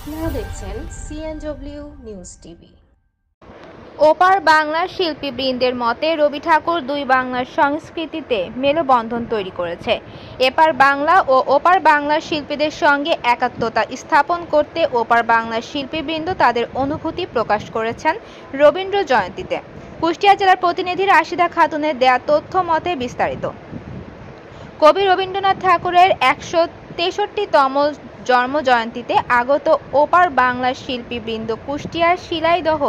আপনারা দেখছেন CNW news TV. ওপার বাংলার শিল্পীবৃন্দের মতে রবি ঠাকুর দুই বাংলার সংস্কৃতিতে মেলবন্ধন তৈরি করেছে। এপার বাংলা ও ওপার বাংলার শিল্পীদের সঙ্গে একাত্মতা স্থাপন করতে ওপার বাংলার শিল্পীবৃন্দ তাদের অনুভূতি প্রকাশ করেছেন রবীন্দ্র জয়ন্তীতে। কুষ্টিয়া জেলার প্রতিনিধি রাশিদা খাতুনের দেয়া তথ্য মতে বিস্তারিত। কবি রবীন্দ্রনাথ ঠাকুরের 163তম জন্মজয়ন্তীতে আগত ওপার বাংলার শিল্পীবৃন্দ কুষ্টিয়ার শিলাইদহ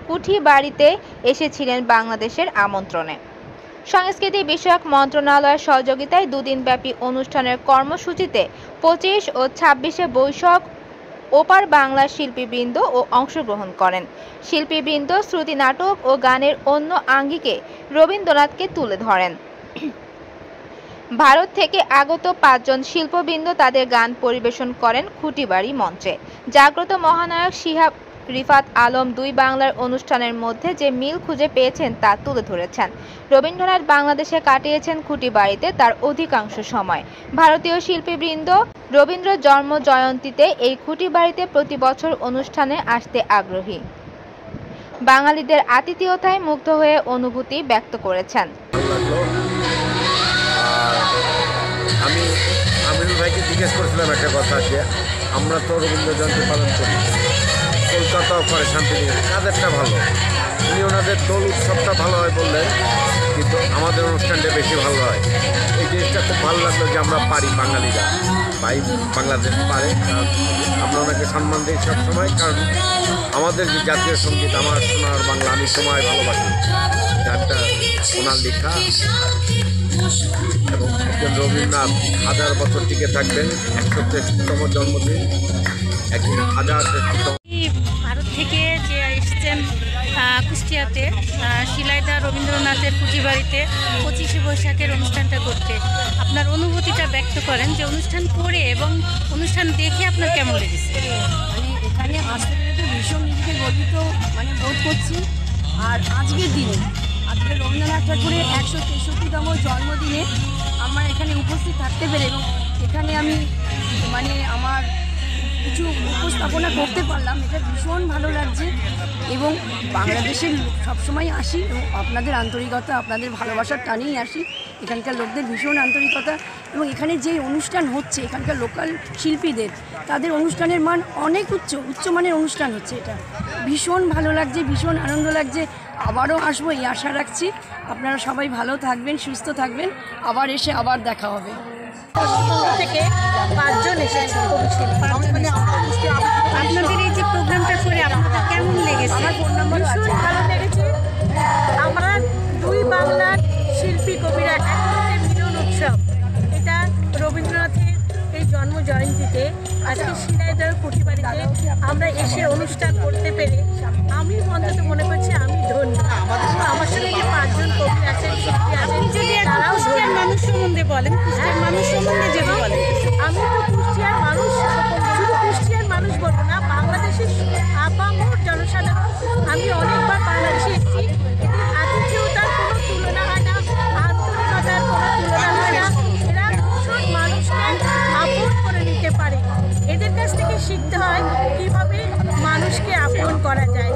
কুঠি বাড়িতে এসেছিলেন বাংলাদেশের আমন্ত্রণে। সংস্কৃতি বিষয়ক মন্ত্রণালয়ের সহযোগিতায় দুদিনব্যাপী অনুষ্ঠানের কর্মসূচিতে 25 ও 26 বৈশাখ ওপার বাংলার শিল্পীবৃন্দ ও অংশগ্রহণ করেন। শিল্পীবৃন্দ শ্রুতি নাটক ও গানের অন্য আঙ্গিকে রবীন্দ্রনাথকে তুলে ধরেন। ভারত থেকে আগত 5 জন শিল্পবৃন্দ তাদের গান পরিবেশন করেন খুঁটিবাড়ি মঞ্চে। জাগ্রত মহানায়ক শিহাব রিফাত আলম দুই বাংলার অনুষ্ঠানের মধ্যে যে মিল খুঁজে পেয়েছেন তা তুলে ধরেছেন। রবীন্দ্রনাথ বাংলাদেশে কাটিয়েছেন খুঁটিবাড়িতে তার অধিকাংশ সময়। ভারতীয় শিল্পীবৃন্দ রবীন্দ্র জন্ম জয়ন্তীতে এই খুঁটিবাড়িতে প্রতি বছর অনুষ্ঠানে আসতে আগ্রহী। বাঙালিদের আতিথেয়তায় মুগ্ধ হয়ে অনুভূতি ব্যক্ত করেছেন। আমি আমিনুল ভাইকে জিজ্ঞেস করেছিলাম একটা কথা, যে আমরা তো রবীন্দ্র জয়ন্তী পালন করি, কলকাতাও করে শান্তিনিকেতন, কাদেরটা ভালো? উনি ওনাদের দোল উৎসবটা ভালো হয় বললেন, কিন্তু আমাদের অনুষ্ঠানটা বেশি ভালো হয়। এই জিনিসটা খুব ভালো লাগলো যে আমরা পারি, বাঙালিরা ভাই বাংলাদেশ পারে। আমরা ওনাকে সম্মান দিই সবসময়, কারণ আমাদের যে জাতীয় সঙ্গীত আমার সোনার বাংলা আমি তোমায় ভালোবাসি, গানটা ওনার লেখা। এবং একজন রবীন্দ্রনাথ 1000 বছর টিকে থাকবেন, 163তম জন্মদিন, একজন 1063তম। ভারত থেকে যে এসছেন কুষ্টিয়াতে শিলাইদা রবীন্দ্রনাথের কুঠিবাড়িতে 25শে বৈশাখের অনুষ্ঠানটা করতে, আপনার অনুভূতিটা ব্যক্ত করেন যে অনুষ্ঠান করে এবং অনুষ্ঠান দেখে আপনার কেমন লেগেছে? এখানে আসতে পেরে তো ভীষণ নিজেকে গর্বিত বোধ করছি। আর আজকে রবীন্দ্রনাথ ঠাকুরের 163তম জন্মদিনে আমার এখানে উপস্থিত থাকতে পেরে এবং এখানে আমি আমার কিছু উপস্থাপনা করতে পারলাম, এটা ভীষণ ভালো লাগছে। এবং বাংলাদেশের সবসময় আসি এবং আপনাদের আন্তরিকতা, আপনাদের ভালোবাসার টানেই আসি। এখানকার লোকদের ভীষণ আন্তরিকতা এবং এখানে যে অনুষ্ঠান হচ্ছে এখানকার লোকাল শিল্পীদের, তাদের অনুষ্ঠানের মান অনেক উচ্চ মানের অনুষ্ঠান হচ্ছে। এটা ভীষণ ভালো লাগছে, ভীষণ আনন্দ লাগছে। আবারও আসবো এই আশা রাখছি। আপনারা সবাই ভালো থাকবেন, সুস্থ থাকবেন, আবার এসে আবার দেখা হবে। থেকে 5 জন এসেছে আপনাদের এই যে প্রোগ্রামটা করে আপনাদের কেমন লেগেছে? আমার ফোন নাম্বার ভীষণ ভালো লেগেছে। আমরা দুই বাংলার শিল্পী কবিরা একসাথে মিলন উৎসব, এটা রবীন্দ্রনাথের এই জন্ম জয়ন্তীতে আজকে শিলাইদহ কুঠিবাড়িতে আমরা এসে অনুষ্ঠান করতে পেরে আমি অন্তত মনে করছি আমি ধন্য। আমার সঙ্গে যে 5 জন কবি আছেন, শিল্পী আছেন, তারাও কুষ্টিয়ার মানুষ সম্বন্ধে বলেন, কুষ্টিয়ার মানুষ সম্বন্ধে যদি বলেন। আমি তো কুষ্টিয়ার মানুষ, শুধু কুষ্টিয়ার মানুষ বলবো না, বাংলাদেশের আপামর জনসাধারণ। আমি অনেকবার বাংলাদেশে এসেছি, এদের আতিথেয়তার কোনো তুলনা হয় না, আন্তরিকতার কোনো তুলনা হয় না। এরা ভীষণ মানুষকে আপন করে নিতে পারে। এদের কাছ থেকে শিখতে হয় কীভাবে মানুষকে আপন করা যায়।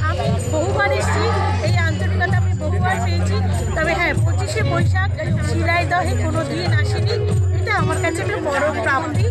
আমি বহুবার এসেছি, এই আন্তরিকতা আমি বহুবার পেয়েছি। তবে হ্যাঁ, 25শে বৈশাখ শিলাইদহে কোনো দিন আসেনি, এটা আমার কাছে একটা বড় প্রাপ্তি।